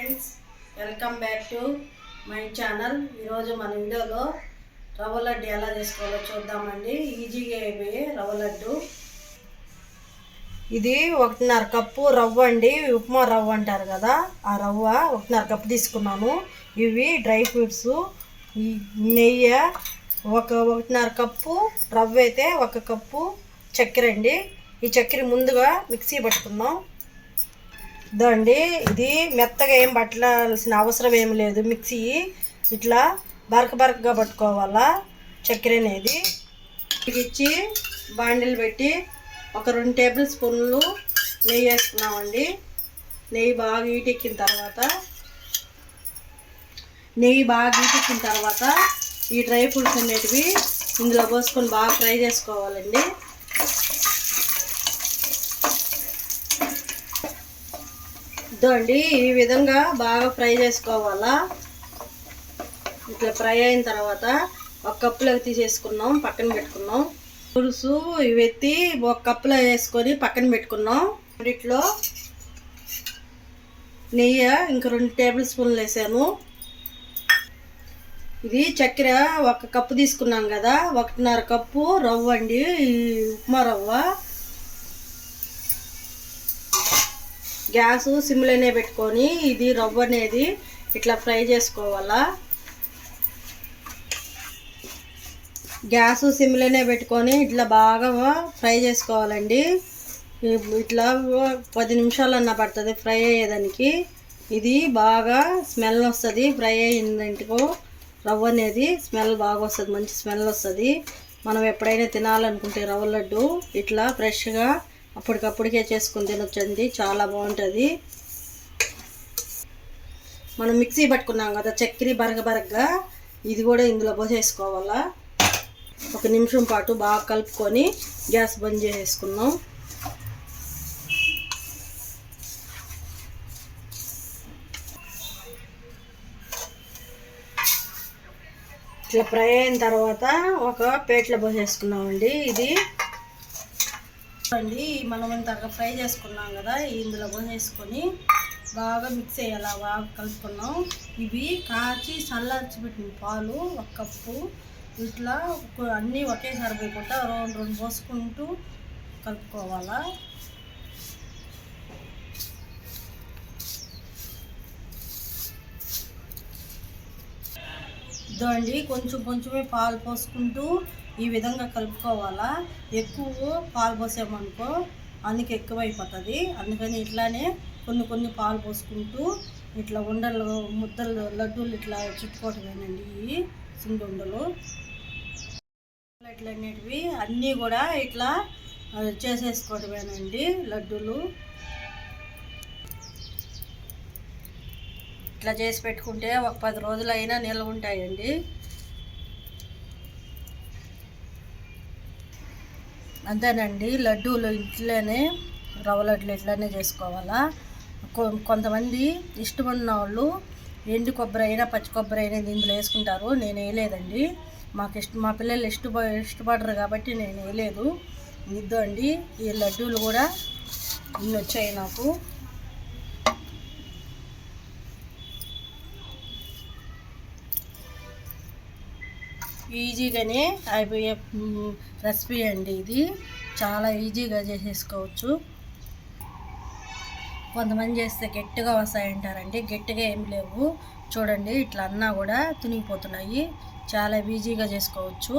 Friends, welcome back to my channel. ఈరోజు మన వీడియోలో రవ్వ లడ్డు ఎలా చేసుకోవాలో చూద్దామండి. ఈజీగా అయిపోయే రవ్వ లడ్డు. ఇది 1.5 కప్పు రవ్వ అండి. ఉప్మా రవ్వ అంటారు కదా, ఆ రవ్వ 1.5 కప్పు తీసుకున్నాను. ఇవి డ్రై ఫ్రూట్స్, ఈ నెయ్యి, 1.5 కప్పు రవ్వ అయితే 1 కప్పు చక్కెర అండి. ఈ చక్కెర ముందుగా మిక్సీ పట్టుకుందాం. ఇదండి, ఇది మెత్తగా ఏం పట్టాల్సిన అవసరం ఏమి లేదు. మిక్సీ ఇట్లా బరకగా పట్టుకోవాలా చక్కెర అనేది. ఇచ్చి బాండిల్ పెట్టి ఒక 2 టేబుల్ స్పూన్లు నెయ్యి వేసుకున్నామండి. నెయ్యి బాగా ఈటెక్కిన తర్వాత ఈ డ్రై ఫ్రూట్స్ అనేటివి ఇందులో పోసుకొని బాగా ఫ్రై చేసుకోవాలండి. ఇదండి, ఈ విధంగా బాగా ఫ్రై చేసుకోవాలా. ఇట్లా ఫ్రై అయిన తర్వాత 1 కప్పులోకి తీసేసుకున్నాం, పక్కన పెట్టుకున్నాం. పులుసు ఇవి ఎత్తి 1 కప్పులో వేసుకొని పక్కన పెట్టుకున్నాం. వీటిలో నెయ్యి ఇంకా 2 టేబుల్ స్పూన్లు వేసాను. ఇది చక్కెర 1 కప్పు తీసుకున్నాం కదా, 1.5 కప్పు రవ్వ అండి. ఈ ఉప్మా రవ్వ. గ్యాసు సిమ్లోనే పెట్టుకొని ఇది రవ్వ అనేది ఇట్లా ఫ్రై చేసుకోవాలా. గ్యాసు సిమ్లోనే పెట్టుకొని ఇట్లా బాగా ఫ్రై చేసుకోవాలండి. ఇట్లా 10 నిమిషాలన్నా పడుతుంది ఫ్రై అయ్యేదానికి. ఇది బాగా స్మెల్ వస్తుంది. ఫ్రై అయ్యిందంటికో రవ్వ అనేది స్మెల్ బాగా వస్తుంది, మంచి స్మెల్ వస్తుంది. మనం ఎప్పుడైనా తినాలనుకుంటే రవ్వ లడ్డు ఇట్లా ఫ్రెష్గా అప్పటికప్పటికే చేసుకొని తినొచ్చండి, చాలా బాగుంటుంది. మనం మిక్సీ పట్టుకున్నాం కదా చక్కెర బరగగా, ఇది కూడా ఇందులో పోసేసుకోవాలా. 1 నిమిషం పాటు బాగా కలుపుకొని గ్యాస్ బంద్ చేసేసుకున్నాం. ఇట్లా ఫ్రై అయిన తర్వాత ఒక ప్లేట్లో పోసేసుకున్నామండి. ఇది అండి, మనం ఇంత ఫ్రై చేసుకున్నాం కదా, ఇందులో పోసేసుకొని బాగా మిక్స్ అయ్యేలా బాగా కలుపుకున్నాం. ఇవి కాచి చల్లార్చి పెట్టిన పాలు 1 కప్పు. ఇట్లా అన్నీ ఒకేసారి పోయకుండా 2 పోసుకుంటూ కలుపుకోవాలా. ఇదండి, కొంచెమే పాలు పోసుకుంటూ ఈ విధంగా కలుపుకోవాలా. ఎక్కువ పాలు పోసామనుకో అందుకు ఎక్కువైపోతుంది. అందుకని ఇట్లానే కొన్ని పాలు పోసుకుంటూ ఇట్లా ఉండలు ముద్దలు లడ్డూలు ఇట్లా చుట్టుకోవటమేనండి. ఇవి సిండి ఉండలు ఇట్లా అనేటివి అన్నీ కూడా ఇట్లా చేసేసుకోవటమేనండి లడ్డూలు. ఇట్లా చేసి పెట్టుకుంటే ఒక 10 రోజులైనా నిల్వ ఉంటాయండి. అంతేనండి, లడ్డూలు ఇంట్లోనే రవ్వ లడ్డులు ఇట్లానే చేసుకోవాలా. కొంతమంది ఇష్టపడిన వాళ్ళు ఎండు కొబ్బరి అయినా పచ్చి కొబ్బరి అయినా ఇందులో వేసుకుంటారు. నేను వేయలేదండి. మా పిల్లలు ఇష్టపడరు కాబట్టి నేను వేయలేదు. ఇద్దండి, ఈ లడ్డూలు కూడా ఇన్ని వచ్చాయి నాకు. ఈజీగానే అయిపోయే రెసిపీ అండి. ఇది చాలా ఈజీగా చేసేసుకోవచ్చు. కొంతమంది చేస్తే గట్టిగా వస్తాయంటారండి, గట్టిగా ఏం లేవు. చూడండి, ఇట్లా అన్నా కూడా తునిగిపోతున్నాయి. చాలా ఈజీగా చేసుకోవచ్చు.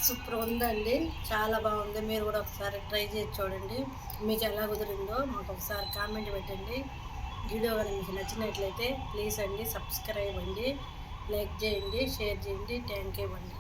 సూపర్ ఉందండి, చాలా బాగుంది. మీరు కూడా ఒకసారి ట్రై చేసి చూడండి. మీకు ఎలా కుదిరిందో మాకు ఒకసారి కామెంట్ పెట్టండి. వీడియో కానీ మీకు నచ్చినట్లయితే ప్లీజ్ అండి సబ్స్క్రైబ్ అండి, లైక్ చేయండి, షేర్ చేయండి. థ్యాంక్ యూ అండి.